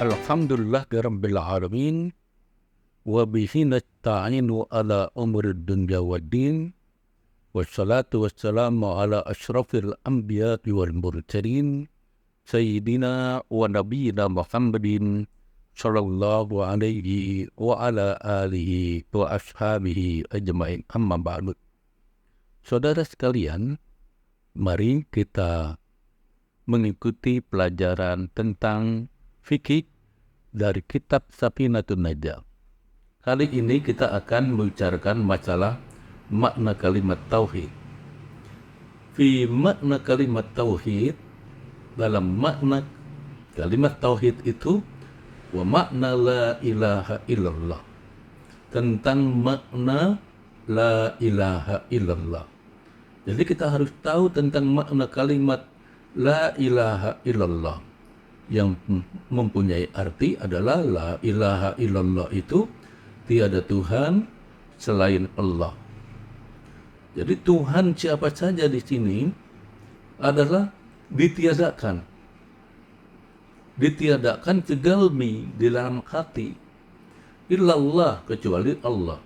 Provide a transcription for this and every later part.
Alhamdulillah rabbil alamin wa bihi nasta'inu ala umuri dunya waddin wassalatu wassalamu ala asyrafil anbiya'i wal mursalin sayyidina wa nabiyyina Muhammadin sallallahu alaihi wa ala alihi wa ashabihi ajma'in, amma ba'du. Saudara sekalian, mari kita mengikuti pelajaran tentang fikih dari kitab Safinatun Najah. Kali ini kita akan membicarakan masalah makna kalimat tauhid. Fi makna kalimat tauhid, dalam makna kalimat tauhid itu, wa makna la ilaha illallah, tentang makna la ilaha illallah. Jadi kita harus tahu tentang makna kalimat la ilaha illallah, yang mempunyai arti adalah la ilaha illallah itu tiada Tuhan selain Allah. Jadi Tuhan siapa saja di sini adalah ditiadakan. Ditiadakan fi qalbi, di dalam hati. Illallah, kecuali Allah.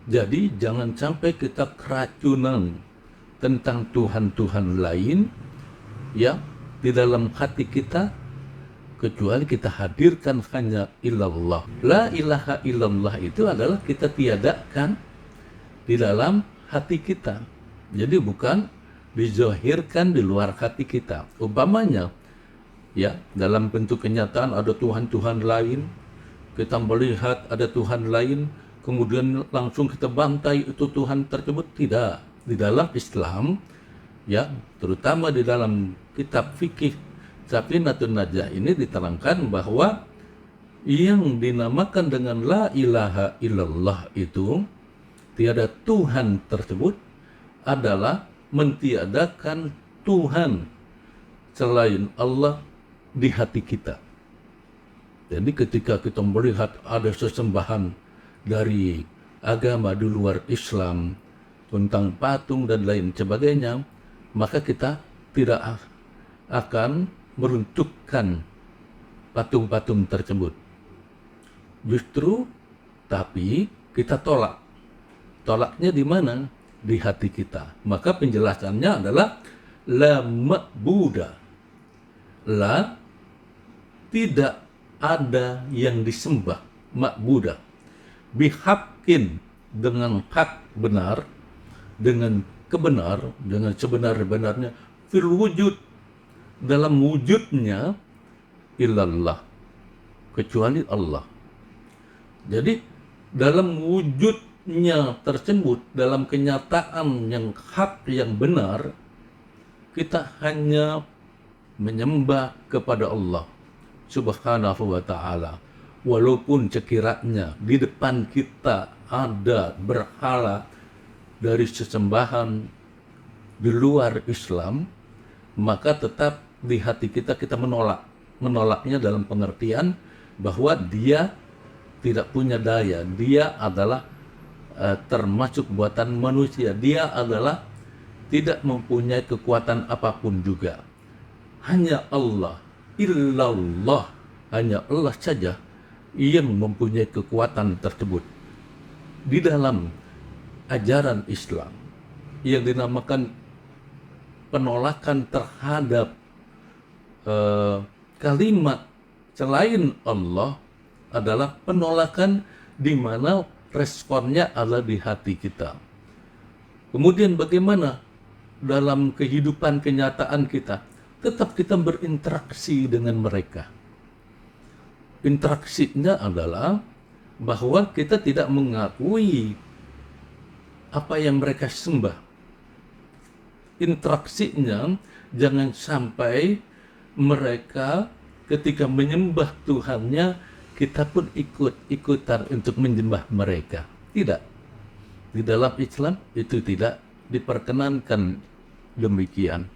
Jadi jangan sampai kita keracunan tentang Tuhan-Tuhan lain ya di dalam hati kita, kecuali kita hadirkan hanya illallah. La ilaha illallah itu adalah kita tiadakan di dalam hati kita. Jadi bukan dizahirkan di luar hati kita. Umpamanya ya, dalam bentuk kenyataan ada Tuhan-Tuhan lain, kita melihat ada Tuhan lain, kemudian langsung kita bantai itu Tuhan tersebut. Tidak. Di dalam Islam ya, terutama di dalam kitab fikih Safinatun Najah ini diterangkan bahwa yang dinamakan dengan la ilaha illallah itu, tiada Tuhan tersebut adalah mentiadakan Tuhan selain Allah di hati kita. Jadi ketika kita melihat ada sesembahan dari agama di luar Islam tentang patung dan lain sebagainya, maka kita tidak akan meruntuhkan patung-patung tersebut. Justru, tapi kita tolak. Tolaknya di mana? Di hati kita. Maka penjelasannya adalah la ma'buda. La, tidak ada yang disembah, ma'buda. Bihaqin, dengan hak benar, dengan kebenar, dengan sebenar-benarnya, fil wujud, dalam wujudnya, illallah, kecuali Allah. Jadi dalam wujudnya tersebut, dalam kenyataan yang hak, yang benar, kita hanya menyembah kepada Allah subhanahu wa ta'ala. Walaupun sekiranya di depan kita ada berhala dari sesembahan di luar Islam, maka tetap di hati kita menolak. Menolaknya dalam pengertian bahwa dia tidak punya daya. Dia adalah termasuk buatan manusia. Dia adalah tidak mempunyai kekuatan apapun juga. Hanya Allah, illallah, hanya Allah saja yang mempunyai kekuatan tersebut. Di dalam ajaran Islam yang dinamakan penolakan terhadap kalimat selain Allah adalah penolakan di mana responnya adalah di hati kita. Kemudian bagaimana dalam kehidupan kenyataan kita? Tetap kita berinteraksi dengan mereka. Interaksinya adalah bahwa kita tidak mengakui apa yang mereka sembah. Interaksinya jangan sampai mereka ketika menyembah Tuhannya, kita pun ikut-ikutan untuk menyembah mereka. Tidak. Di dalam Islam itu tidak diperkenankan demikian.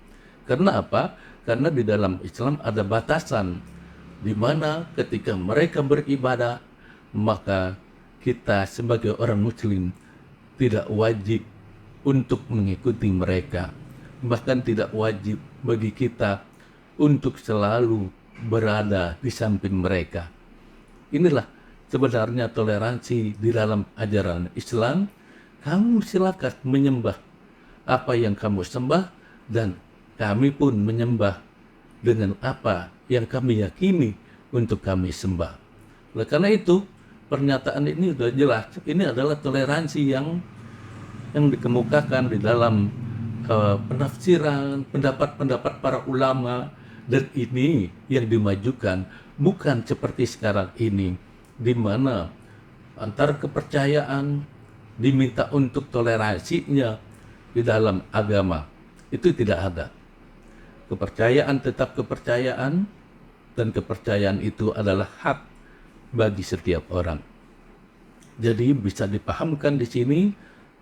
Karena apa? Karena di dalam Islam ada batasan, di mana ketika mereka beribadah, maka kita sebagai orang Muslim tidak wajib untuk mengikuti mereka. Bahkan tidak wajib bagi kita untuk selalu berada di samping mereka. Inilah sebenarnya toleransi di dalam ajaran Islam. Kamu silakan menyembah apa yang kamu sembah, dan kami pun menyembah dengan apa yang kami yakini untuk kami sembah. Oleh karena itu, pernyataan ini sudah jelas. Ini adalah toleransi yang dikemukakan di dalam penafsiran, pendapat-pendapat para ulama, dan ini yang dimajukan, bukan seperti sekarang ini, di mana antar kepercayaan diminta untuk toleransinya di dalam agama. Itu tidak ada. Kepercayaan tetap kepercayaan, dan kepercayaan itu adalah hak bagi setiap orang. Jadi bisa dipahamkan di sini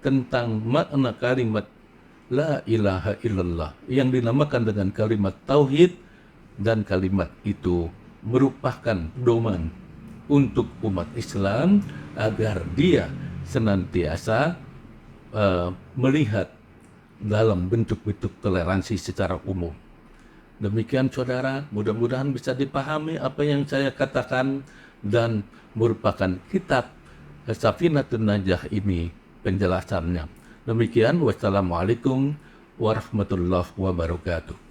tentang makna kalimat La ilaha illallah yang dinamakan dengan kalimat tauhid, dan kalimat itu merupakan doman untuk umat Islam agar dia senantiasa melihat dalam bentuk-bentuk toleransi secara umum. Demikian saudara, mudah-mudahan bisa dipahami apa yang saya katakan, dan merupakan kitab Safinatun Najah ini penjelasannya. Demikian, wassalamualaikum warahmatullahi wabarakatuh.